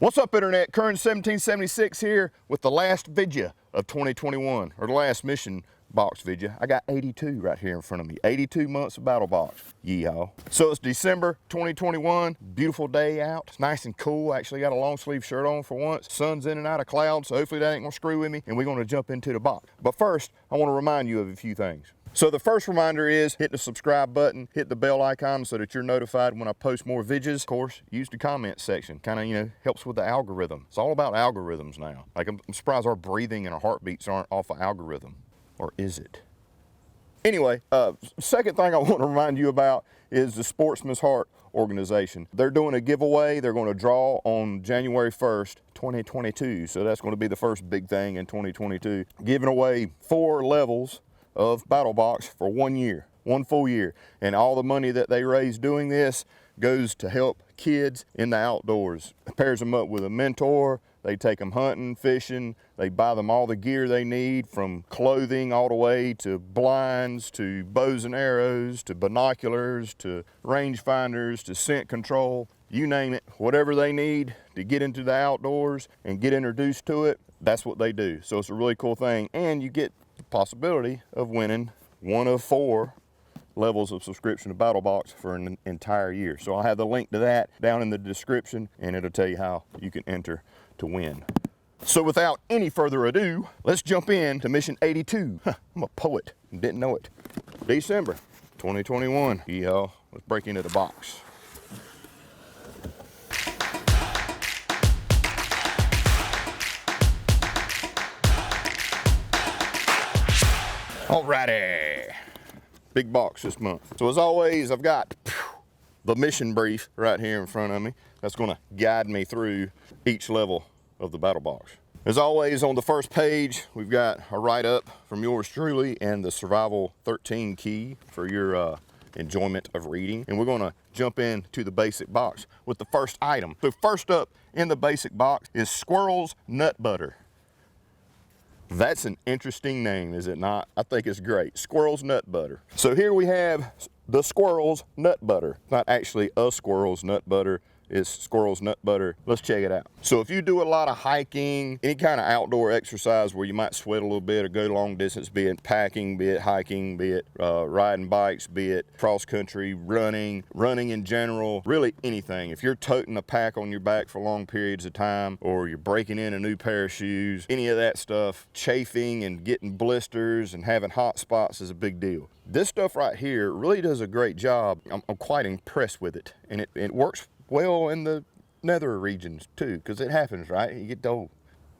What's up, Internet? Current 1776 here with the last VIDJA of 2021, or the last mission box VIDJA. I got 82 right here in front of me. 82 months of Battlbox. Yeehaw. So it's December 2021. Beautiful day out. It's nice and cool. Actually got a long sleeve shirt on for once. Sun's in and out of clouds, so hopefully that ain't gonna screw with me, and we're gonna jump into the box. But first, I wanna remind you of a few things. So the first reminder is hit the subscribe button, hit the bell icon so that you're notified when I post more VIDJAs. Of course, use the comment section. Kind of, helps with the algorithm. It's all about algorithms now. Like, I'm surprised our breathing and our heartbeats aren't off of algorithm. Or is it? Anyway, second thing I want to remind you about is the Sportsman's Heart organization. They're doing a giveaway. They're going to draw on January 1st, 2022. So that's going to be the first big thing in 2022. Giving away 4 levels of Battlbox for 1 year, 1 full year. And all the money that they raise doing this goes to help kids in the outdoors. It pairs them up with a mentor. They take them hunting, fishing. They buy them all the gear they need, from clothing all the way to blinds, to bows and arrows, to binoculars, to range finders, to scent control. You name it, whatever they need to get into the outdoors and get introduced to it, that's what they do. So it's a really cool thing. And you get the possibility of winning 1 of 4 levels of subscription to Battlbox for an entire year. So I'll have the link to that down in the description, and it'll tell you how you can enter to win. So without any further ado, let's jump in to mission 82. I'm a poet and didn't know it. December 2021. Yeah, let's break into the box. Alrighty, big box this month. So as always, I've got the mission brief right here in front of me. That's gonna guide me through each level of the Battlbox. As always, on the first page, we've got a write-up from yours truly and the Survival 13 key for your enjoyment of reading. And we're gonna jump into the basic box with the first item. So first up in the basic box is Squirrels Nut Butter. That's an interesting name, is it not? I think it's great. Squirrels Nut Butter. So here we have the Squirrels Nut Butter. It's not actually a Squirrels Nut Butter. It's Squirrels Nut Butter. Let's check it out. So if you do a lot of hiking, any kind of outdoor exercise where you might sweat a little bit or go long distance, be it packing, be it hiking, be it riding bikes, be it cross country, running in general, really anything. If you're toting a pack on your back for long periods of time, or you're breaking in a new pair of shoes, any of that stuff, chafing and getting blisters and having hot spots is a big deal. This stuff right here really does a great job. I'm quite impressed with it, and it works well in the nether regions too, because it happens, right? You get the old,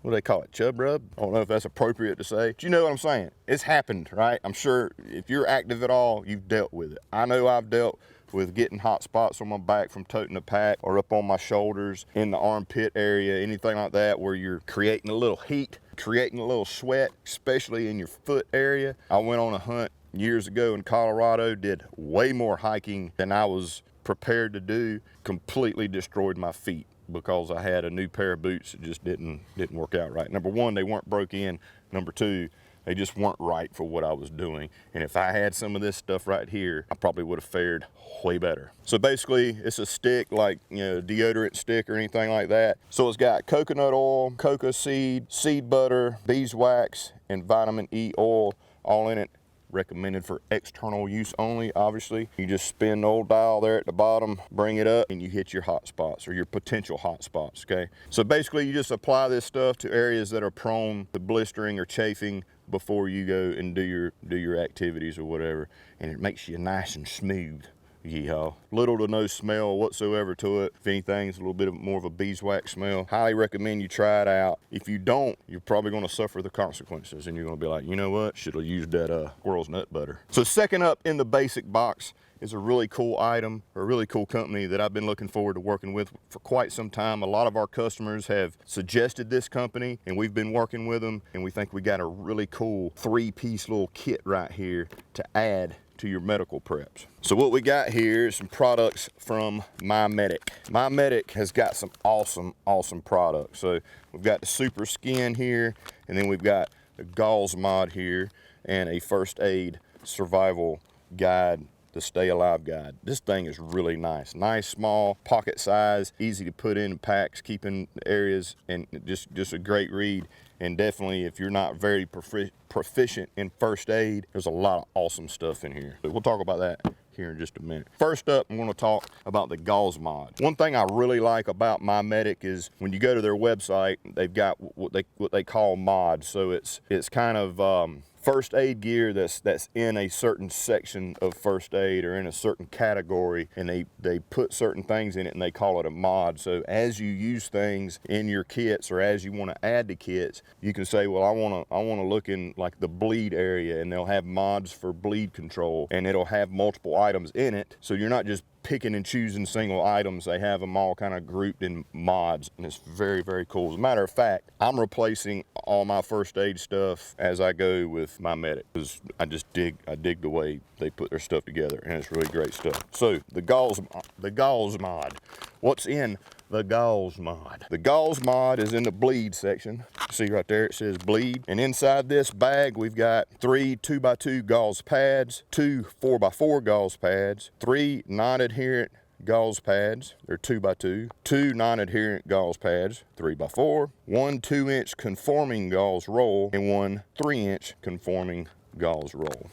what do they call it, chub rub? I don't know if that's appropriate to say, but you know what I'm saying. It's happened, right? I'm sure if you're active at all, you've dealt with it. I know I've dealt with getting hot spots on my back from toting a pack, or up on my shoulders, in the armpit area, anything like that, where you're creating a little heat, creating a little sweat, especially in your foot area. I went on a hunt years ago in Colorado, did way more hiking than I was prepared to do, completely destroyed my feet because I had a new pair of boots that just didn't work out right. Number one, they weren't broke in. Number two, they just weren't right for what I was doing. And if I had some of this stuff right here, I probably would have fared way better. So basically, it's a stick, like, deodorant stick or anything like that. So it's got coconut oil, cocoa seed, seed butter, beeswax, and vitamin E oil all in it. Recommended for external use only, obviously. You just spin the old dial there at the bottom, bring it up, and you hit your hot spots, or your potential hot spots, okay? So basically, you just apply this stuff to areas that are prone to blistering or chafing before you go and do your activities or whatever, and it makes you nice and smooth. Yeehaw. Little to no smell whatsoever to it. If anything, it's a little bit more of a beeswax smell. Highly recommend you try it out. If you don't, you're probably going to suffer the consequences, and you're going to be like, you know what, should have used that Squirrels Nut Butter. So second up in the basic box is a really cool item, or a really cool company that I've been looking forward to working with for quite some time. A lot of our customers have suggested this company, and we've been working with them, and we think we got a really cool 3-piece little kit right here to add to your medical preps. So what we got here is some products from MyMedic. MyMedic has got some awesome products. So we've got the Super Skin here, and then we've got the Gauze Mod here, and a first aid survival guide the Stay Alive Guide. This thing is really nice. Nice, small, pocket size, easy to put in packs, keep in areas, and just a great read. And definitely, if you're not very proficient in first aid, there's a lot of awesome stuff in here. But we'll talk about that here in just a minute. First up, I'm going to talk about the Gauze Mod. One thing I really like about My Medic is when you go to their website, they've got what they call mods. So it's kind of first aid gear that's in a certain section of first aid or in a certain category, and they put certain things in it and they call it a mod. So as you use things in your kits or as you want to add to kits, you can say, well, I want to look in like the bleed area, and they'll have mods for bleed control, and it'll have multiple items in it. So you're not just picking and choosing single items. They have them all kind of grouped in mods, and it's very, very cool. As a matter of fact, I'm replacing all my first aid stuff as I go with My Medic, because I dig the way they put their stuff together, and it's really great stuff. So the Gauze Mod. What's in the Gauze Mod? The Gauze Mod is in the bleed section. See right there, it says bleed. And inside this bag, we've got 3 2x2 gauze pads, 2 4x4 gauze pads, 3 non-adherent gauze pads, they're 2x2, 2 non-adherent gauze pads, 3x4, 1 2-inch conforming gauze roll, and 1 3-inch conforming gauze roll.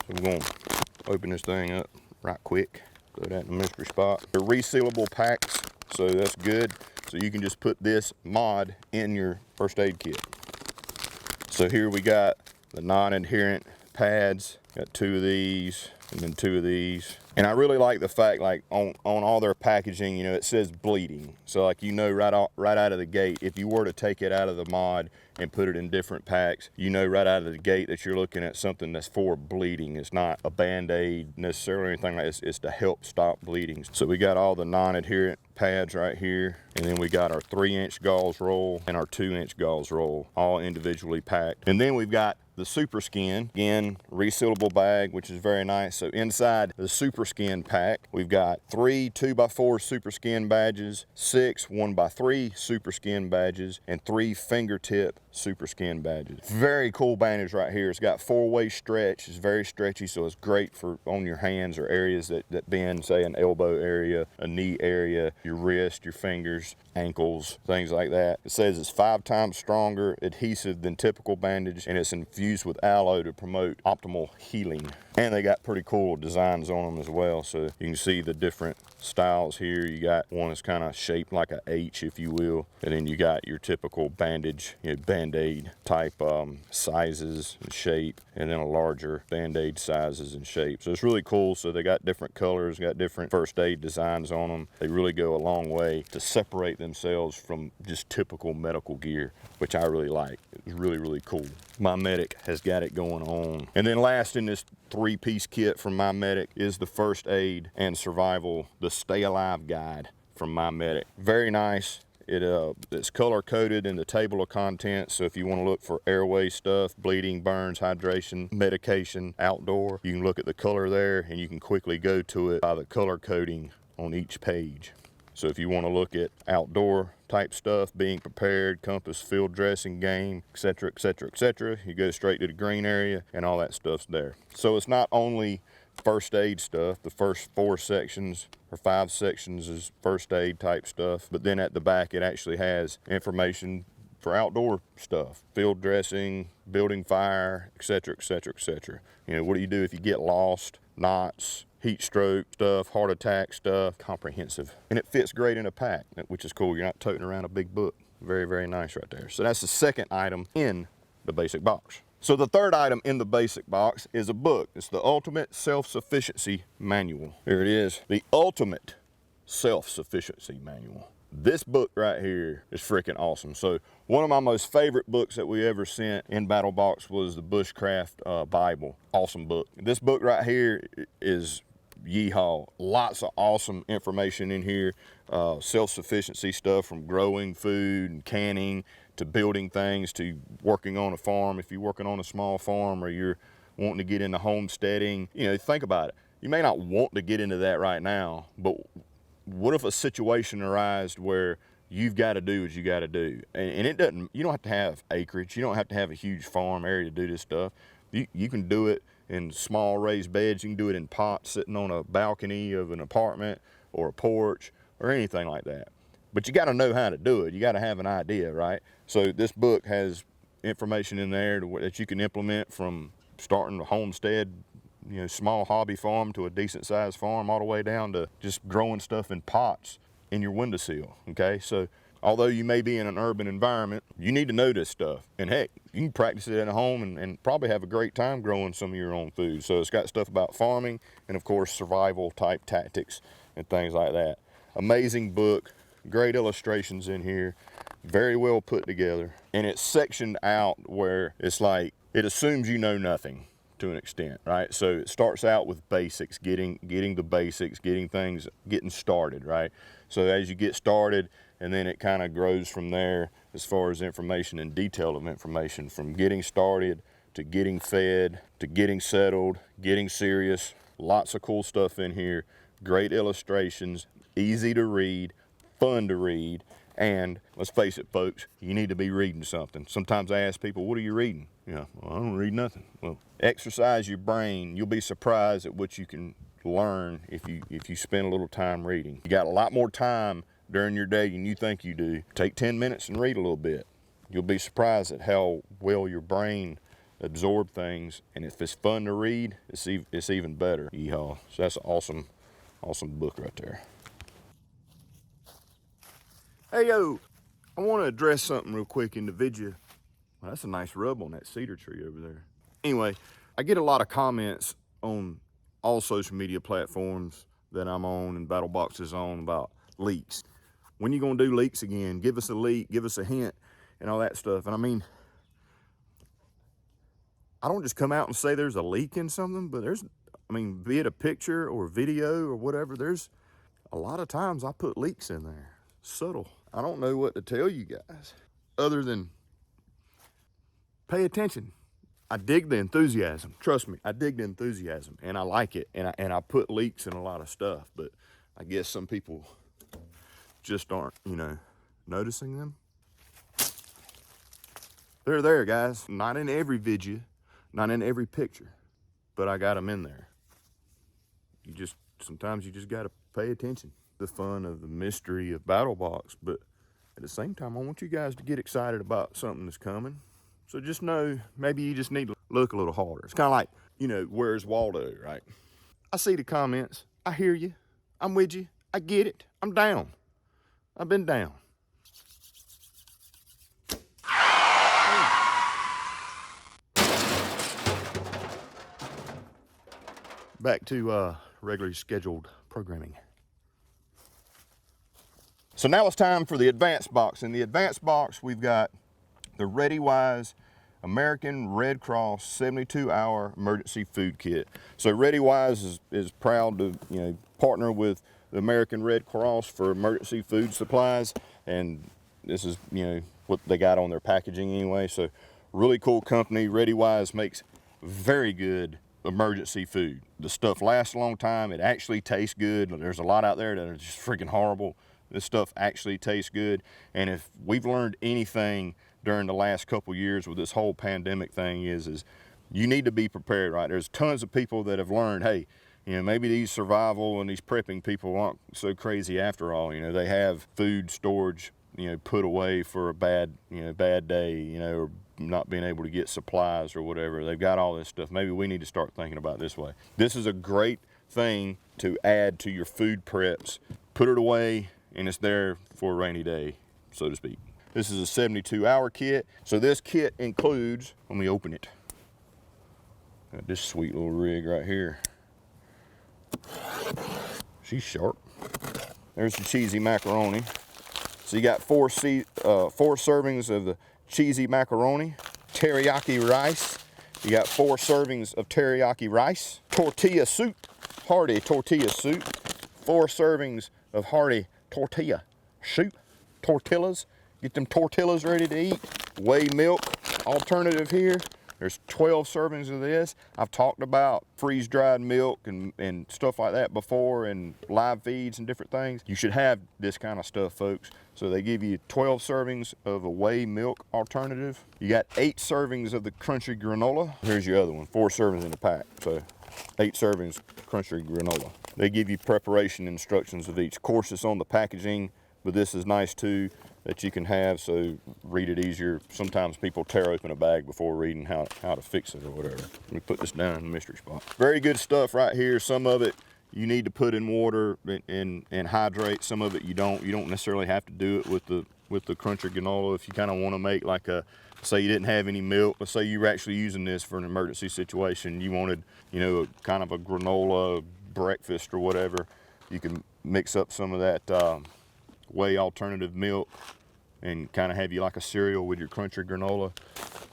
So we're going to open this thing up right quick. Throw that in the mystery spot. They're resealable packs, so that's good. So you can just put this mod in your first aid kit. So here we got the non-adherent pads. Got 2 of these and then 2 of these. And I really like the fact, like on all their packaging, you know, it says bleeding. So like, you know, right out of the gate, if you were to take it out of the mod and put it in different packs, you know right out of the gate that you're looking at something that's for bleeding. It's not a Band-Aid necessarily or anything like this. It's to help stop bleeding. So we got all the non-adherent pads right here, and then we got our 3-inch gauze roll and our 2-inch gauze roll, all individually packed. And then we've got the Super Skin, again, resealable bag, which is very nice. So inside the Super Skin pack, we've got 3 2x4 Super Skin badges, 6 1x3 Super Skin badges, and 3 fingertip Super Skin badges. Very cool bandage right here. It's got 4-way stretch. It's very stretchy, so it's great for on your hands or areas that bend, say an elbow area, a knee area, your wrist, your fingers, ankles, things like that. It says it's 5 times stronger adhesive than typical bandage, and it's infused with aloe to promote optimal healing. And they got pretty cool designs on them as well. So you can see the different styles here. You got one that's kind of shaped like a H, if you will, and then you got your typical bandage, you know, Band-Aid type sizes and shape, and then a larger Band-Aid sizes and shape. So it's really cool. So they got different colors, got different first aid designs on them. They really go a long way to separate themselves from just typical medical gear, which I really like. It's really, really cool. My Medic has got it going on. And then last in this 3-piece kit from My Medic is the First Aid and Survival, the Stay Alive Guide from My Medic. Very nice. It's color coded in the table of contents, so if you want to look for airway stuff, bleeding, burns, hydration, medication, outdoor, you can look at the color there, and you can quickly go to it by the color coding on each page. So if you want to look at outdoor type stuff, being prepared, compass, field dressing, game, etc., etc., etc., you go straight to the green area, and all that stuff's there. So it's not only first aid stuff. The first 4 sections or 5 sections is first aid type stuff, but then at the back it actually has information for outdoor stuff, field dressing, building fire, etc., etc., etc. You know, what do you do if you get lost, knots, heat stroke stuff, heart attack stuff, comprehensive. And it fits great in a pack, which is cool. You're not toting around a big book. Very, very nice right there. So that's the second item in the basic box. So the third item in the basic box is a book. It's the Ultimate Self-Sufficiency Manual. Here it is, the Ultimate Self-Sufficiency Manual. This book right here is freaking awesome. So one of my most favorite books that we ever sent in Battlbox was the Bushcraft Bible. Awesome book. This book right here is yeehaw. Lots of awesome information in here. Self-sufficiency stuff from growing food and canning to building things to working on a farm. If you're working on a small farm or you're wanting to get into homesteading, you know, think about it. You may not want to get into that right now, but what if a situation arises where you've got to do what you got to do? And it doesn't, you don't have to have acreage. You don't have to have a huge farm area to do this stuff. You can do it in small raised beds. You can do it in pots sitting on a balcony of an apartment or a porch or anything like that. But you got to know how to do it. You got to have an idea, right? So this book has information in there that you can implement from starting a homestead, you know, small hobby farm to a decent sized farm, all the way down to just growing stuff in pots in your windowsill, okay? So although you may be in an urban environment, you need to know this stuff. And heck, you can practice it at home and probably have a great time growing some of your own food. So it's got stuff about farming and of course survival type tactics and things like that. Amazing book, great illustrations in here, very well put together. And it's sectioned out where it's like, it assumes you know nothing to an extent, right? So it starts out with basics, getting the basics, getting started, right? So as you get started, and then it kind of grows from there as far as information and detail of information, from getting started to getting fed to getting settled, getting serious. Lots of cool stuff in here, great illustrations, easy to read, fun to read. And let's face it, folks, you need to be reading something. Sometimes I ask people, what are you reading? You know, well, I don't read nothing. Well, exercise your brain. You'll be surprised at what you can learn if you spend a little time reading. You got a lot more time during your day than you think you do. Take 10 minutes and read a little bit. You'll be surprised at how well your brain absorbs things. And if it's fun to read, it's even better. Yeehaw. So that's an awesome book right there. Hey, yo, I want to address something real quick in the VIDJA. Well, that's a nice rub on that cedar tree over there. Anyway, I get a lot of comments on all social media platforms that I'm on and Battlbox is on about leaks. When you gonna do leaks again? Give us a leak, give us a hint, and all that stuff. And I mean, I don't just come out and say there's a leak in something, but be it a picture or video or whatever, there's a lot of times I put leaks in there. Subtle. I don't know what to tell you guys other than pay attention. I dig the enthusiasm. Trust me, I dig the enthusiasm and I like it. And I put leaks in a lot of stuff, but I guess some people just aren't, noticing them. They're there, guys. Not in every VIDJA, not in every picture, but I got them in there. Sometimes you just got to pay attention. The fun of the mystery of Battlbox, but at the same time, I want you guys to get excited about something that's coming. So just know, maybe you just need to look a little harder. It's kind of like, where's Waldo, right? I see the comments. I hear you. I'm with you. I get it. I'm down. I've been down. Back to regularly scheduled programming. So now it's time for the advanced box. In the advanced box, we've got the ReadyWise American Red Cross 72-hour emergency food kit. So ReadyWise is proud to partner with the American Red Cross for emergency food supplies, and this is what they got on their packaging anyway. So really cool company. ReadyWise makes very good emergency food. The stuff lasts a long time. It actually tastes good. There's a lot out there that are just freaking horrible. This stuff actually tastes good. And if we've learned anything during the last couple years with this whole pandemic thing is you need to be prepared, right? There's tons of people that have learned, hey, maybe these survival and these prepping people aren't so crazy after all. They have food storage, put away for a bad day, or not being able to get supplies or whatever. They've got all this stuff. Maybe we need to start thinking about it this way. This is a great thing to add to your food preps. Put it away, and it's there for a rainy day, so to speak. This is a 72-hour kit. So this kit includes, let me open it. Got this sweet little rig right here. She's sharp. There's the cheesy macaroni. So you got four servings of the cheesy macaroni, teriyaki rice. You got 4 servings of teriyaki rice, tortilla soup, hearty tortilla soup, 4 servings of hearty tortilla soup, tortillas. Get them tortillas ready to eat. Whey milk alternative here. There's 12 servings of this. I've talked about freeze-dried milk and stuff like that before, and live feeds and different things. You should have this kind of stuff, folks. So they give you 12 servings of a whey milk alternative. You got 8 servings of the crunchy granola. Here's your other one, 4 servings in the pack. So 8 servings crunchy granola. They give you preparation instructions of each. Of course, it's on the packaging, but this is nice too, that you can have, so read it easier. Sometimes people tear open a bag before reading how to fix it or whatever. Let me put this down in the mystery spot. Very good stuff right here. Some of it you need to put in water and hydrate. Some of it you don't. You don't necessarily have to do it with the crunchy granola. If you kind of want to make like a, say you didn't have any milk, let's say you were actually using this for an emergency situation, you wanted, you know, kind of a granola breakfast or whatever, you can mix up some of that whey alternative milk and kind of have you like a cereal with your crunchy granola.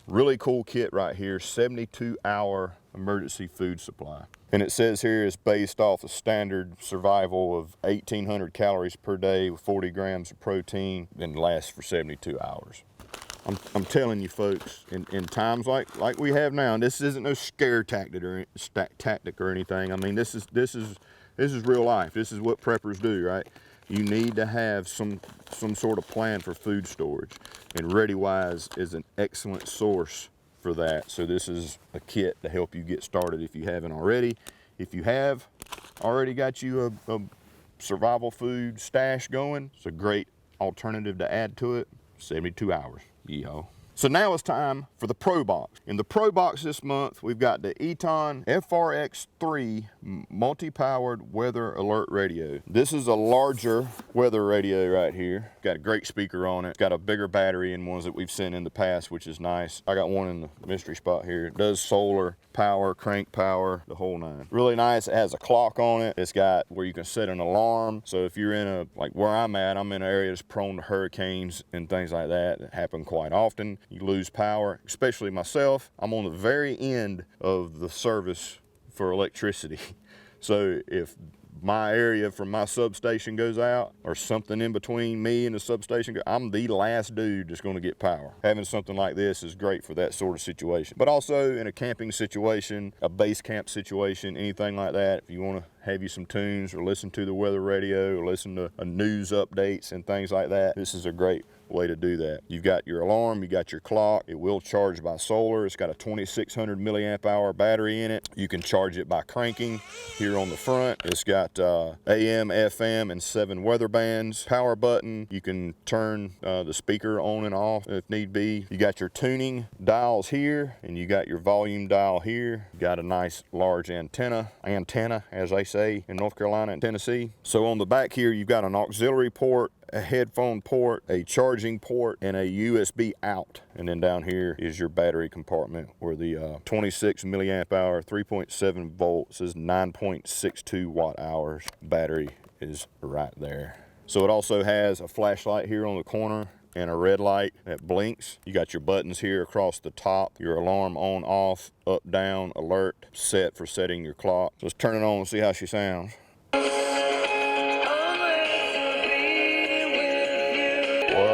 Really cool kit right here, 72-hour emergency food supply. And it says here it's based off a standard survival of 1,800 calories per day with 40 grams of protein and lasts for 72 hours. I'm telling you folks, in times like we have now, and this isn't no scare tactic or anything. I mean, this is real life. This is what preppers do, right? You need to have some sort of plan for food storage, and ReadyWise is an excellent source for that. So this is a kit to help you get started if you haven't already. If you have already got you a survival food stash going, it's a great alternative to add to it. 72 hours. Yeehaw. So now it's time for the Pro Box. In the Pro Box this month, we've got the Eton FRX3 multi-powered weather alert radio. This is a larger weather radio right here. Got a great speaker on it. Got a bigger battery than ones that we've seen in the past, which is nice. I got one in the mystery spot here. It does solar power, crank power, the whole nine. Really nice. It has a clock on it. It's got where you can set an alarm. So if you're in a, like where I'm at, I'm in an area that's prone to hurricanes and things like that happen quite often. You lose power, especially myself. I'm on the very end of the service for electricity. So if my area from my substation goes out or something in between me and the substation, I'm the last dude that's going to get power. Having something like this is great for that sort of situation. But also in a camping situation, a base camp situation, anything like that, if you want to have you some tunes or listen to the weather radio or listen to news updates and things like that, this is a great way to do that. You've got your alarm, you got your clock. It will charge by solar. It's got a 2600 milliamp hour battery in it. You can charge it by cranking here on the front. It's got AM, FM, and 7 weather bands. Power button. You can turn the speaker on and off if need be. You got your tuning dials here, and you got your volume dial here. You got a nice large antenna as they say in North Carolina and Tennessee. So on the back here, you've got an auxiliary port, a headphone port, a charging port, and a USB out. And then down here is your battery compartment where the 26 milliamp hour, 3.7 volts is 9.62 watt hours battery is right there. So it also has a flashlight here on the corner and a red light that blinks. You got your buttons here across the top, your alarm on, off, up, down, alert, set for setting your clock. So let's turn it on and see how she sounds. What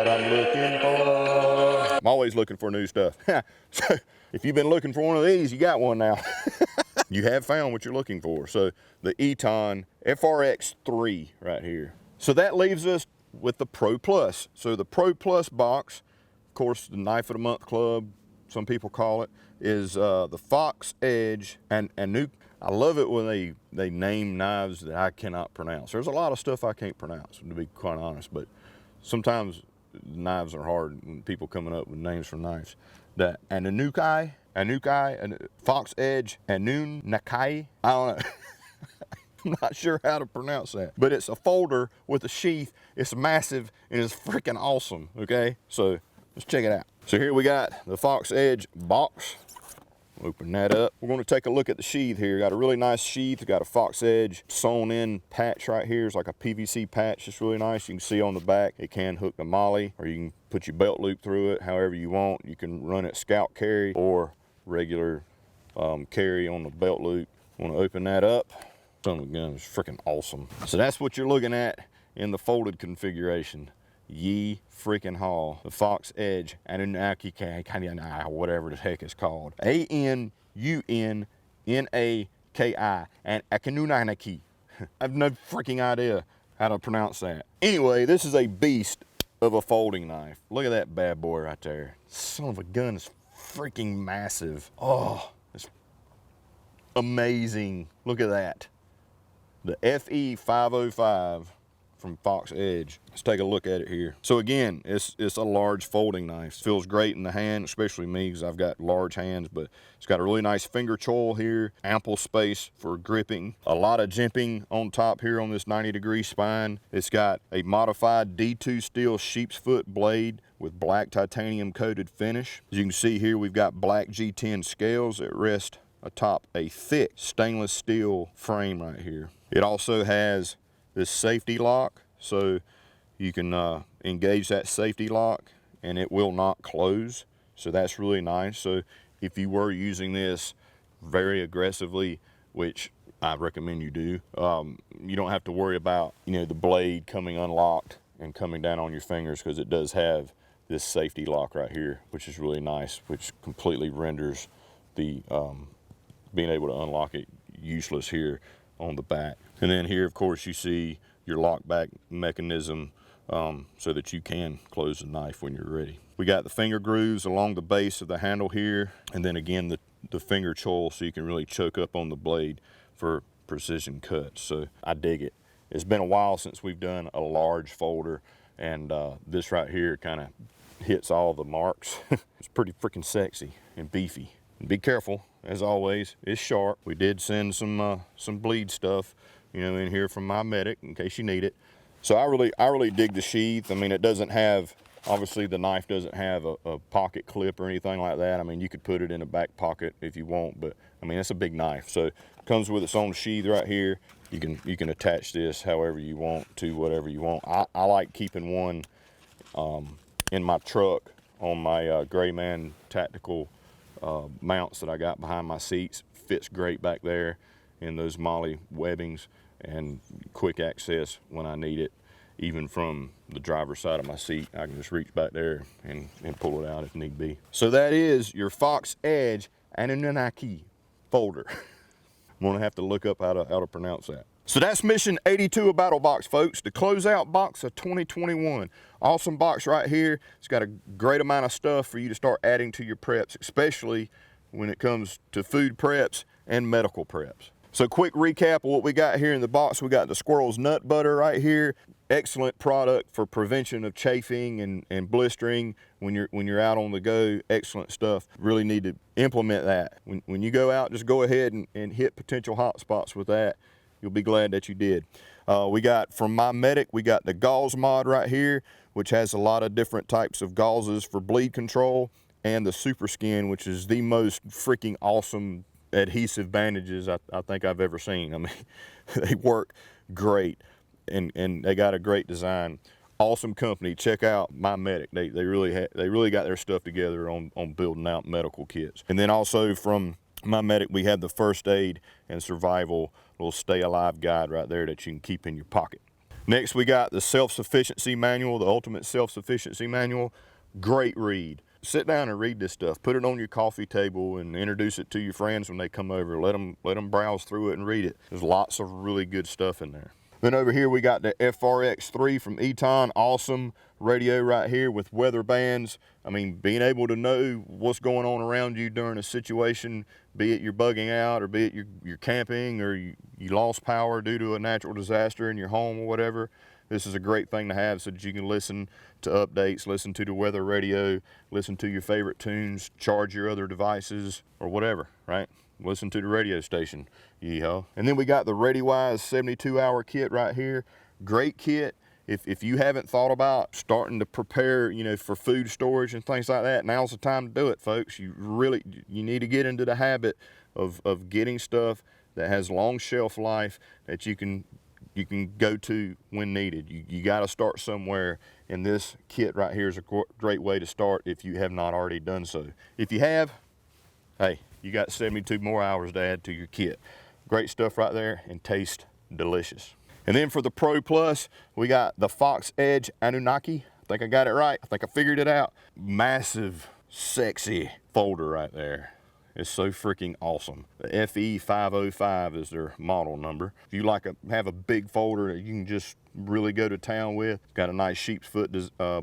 I'm looking for. I'm always looking for new stuff. So if you've been looking for one of these, you got one now. You have found what you're looking for. So the Eton FRX3 right here. So that leaves us with the Pro Plus. So the Pro Plus box, of course, the Knife of the Month Club, some people call it, is the Fox Edge and new. I love it when they name knives that I cannot pronounce. There's a lot of stuff I can't pronounce, to be quite honest, but sometimes knives are hard when people coming up with names for knives. The Anukai, Fox Edge, Nakai. I don't know. I'm not sure how to pronounce that, but it's a folder with a sheath. It's massive and it's freaking awesome. Okay, so let's check it out. So here we got the Fox Edge box. Open that up. We're going to take a look at the sheath here. Got a really nice sheath. Got a Fox Edge sewn in patch right here. It's like a PVC patch. It's really nice. You can see on the back it can hook the molly, or you can put your belt loop through it however you want. You can run it scout carry or regular carry on the belt loop. Want to open that up. Son of a gun is freaking awesome. So that's what you're looking at in the folded configuration. ye freaking haul. The Fox Edge Anunnaki, whatever the heck it's called. A-N-U-N-N-A-K-I, and Anunnaki. I have no freaking idea how to pronounce that. Anyway, this is a beast of a folding knife. Look at that bad boy right there. Son of a gun is freaking massive. Oh, it's amazing. Look at that. The FE505 from Fox Edge. Let's take a look at it here. So again, it's a large folding knife. It feels great in the hand, especially me because I've got large hands, but it's got a really nice finger choil here, ample space for gripping, a lot of jimping on top here on this 90-degree spine. It's got a modified D2 steel sheep's foot blade with black titanium coated finish. As you can see here, we've got black G10 scales that rest atop a thick stainless steel frame right here. It also has this safety lock, so you can engage that safety lock and it will not close. So that's really nice. So if you were using this very aggressively, which I recommend you do, you don't have to worry about, you know, the blade coming unlocked and coming down on your fingers, because it does have this safety lock right here, which is really nice, which completely renders the being able to unlock it useless here on the back. And then here, of course, you see your lock back mechanism so that you can close the knife when you're ready. We got the finger grooves along the base of the handle here, and then again the finger choil, so you can really choke up on the blade for precision cuts. So I dig it. It's been a while since we've done a large folder, and this right here kind of hits all the marks. It's pretty freaking sexy and beefy. And be careful, as always, it's sharp. We did send some bleed stuff, you know, in here from my medic in case you need it. So I really dig the sheath. I mean, it doesn't have, obviously the knife doesn't have a pocket clip or anything like that. I mean, you could put it in a back pocket if you want, but I mean, it's a big knife. So it comes with its own sheath right here. You can attach this however you want to whatever you want. I like keeping one in my truck on my Gray Man tactical mounts that I got behind my seats. Fits great back there in those MOLLE webbings, and quick access when I need it. Even from the driver's side of my seat, I can just reach back there and pull it out if need be. So that is your Fox Edge Anunnaki folder. I'm gonna have to look up how to pronounce that. So that's mission 82 of Battlbox, folks, the closeout box of 2021. Awesome box right here. It's got a great amount of stuff for you to start adding to your preps, especially when it comes to food preps and medical preps. So quick recap of what we got here in the box. We got the Squirrels Nut Butter right here. Excellent product for prevention of chafing and blistering when you're out on the go. Excellent stuff. Really need to implement that. When you go out, just go ahead and hit potential hot spots with that. You'll be glad that you did. We got from my medic, we got the Gauze Mod right here, which has a lot of different types of gauzes for bleed control, and the Super Skin, which is the most freaking awesome adhesive bandages I think I've ever seen. I mean, they work great, and they got a great design. Awesome company. Check out my medic. They really got their stuff together on building out medical kits. And then also from my medic, we had the first aid and survival little stay alive guide right there that you can keep in your pocket. Next, we got the Self-Sufficiency Manual, the Ultimate Self-Sufficiency Manual. Great read. Sit down and read this stuff. Put it on your coffee table and introduce it to your friends when they come over. Let them browse through it and read it. There's lots of really good stuff in there. Then over here we got the FRX3 from Eton. Awesome radio right here with weather bands. I mean, being able to know what's going on around you during a situation, be it you're bugging out, or be it you're camping, or you lost power due to a natural disaster in your home or whatever. This is a great thing to have so that you can listen to updates, listen to the weather radio, listen to your favorite tunes, charge your other devices, or whatever, right? Listen to the radio station, yeehaw. And then we got the ReadyWise 72-hour kit right here. Great kit. If you haven't thought about starting to prepare, you know, for food storage and things like that, now's the time to do it, folks. You need to get into the habit of getting stuff that has long shelf life that you can go to when needed. You got to start somewhere, and this kit right here is a great way to start if you have not already done so. If you have, hey, you got 72 more hours to add to your kit. Great stuff right there, and taste delicious. And then for the Pro Plus, we got the Fox Edge Anunnaki I think I got it right. I think I figured it out. Massive, sexy folder right there. It's so freaking awesome. The FE505 is their model number. If you have a big folder that you can just really go to town with, it's got a nice sheep's foot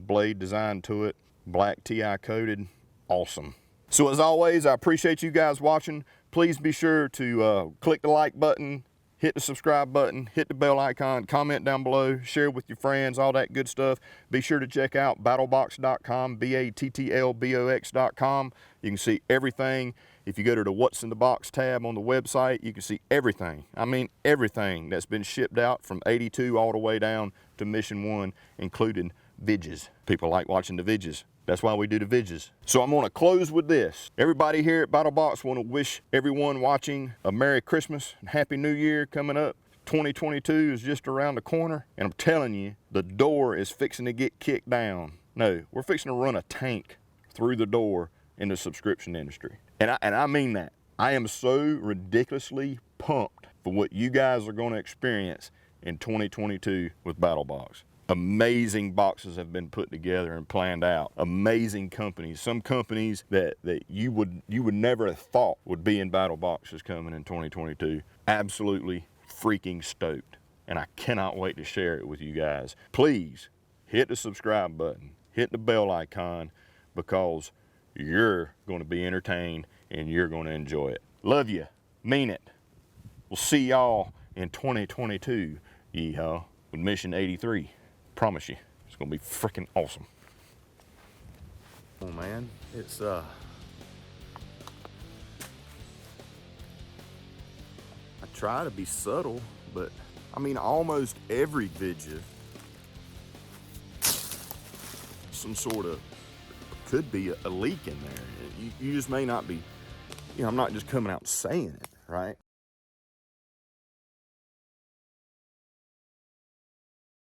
blade design to it, black TI coated, awesome. So as always, I appreciate you guys watching. Please be sure to click the like button, hit the subscribe button, hit the bell icon, comment down below, share with your friends, all that good stuff. Be sure to check out battlbox.com, battlbox.com. You can see everything. If you go to the What's in the Box tab on the website, you can see everything. I mean everything that's been shipped out from 82 all the way down to Mission 1, including VIDJAs. People like watching the VIDJAs. That's why we do the VIDJAs. So I'm gonna close with this. Everybody here at Battlbox wanna wish everyone watching a Merry Christmas and Happy New Year coming up. 2022 is just around the corner, and I'm telling you, the door is fixing to get kicked down. No, we're fixing to run a tank through the door in the subscription industry. And I mean that. I am so ridiculously pumped for what you guys are gonna experience in 2022 with Battlbox. Amazing boxes have been put together and planned out. Amazing companies. Some companies that you would never have thought would be in Battlboxes coming in 2022. Absolutely freaking stoked. And I cannot wait to share it with you guys. Please hit the subscribe button, hit the bell icon, because you're going to be entertained and you're going to enjoy it. Love you. Mean it. We'll see y'all in 2022. Yeehaw. With Mission 83. Promise you, it's gonna be freaking awesome. Oh man, it's I try to be subtle, but I mean almost every VIDJA, some sort of, could be a leak in there. You just may not be, I'm not just coming out saying it, right?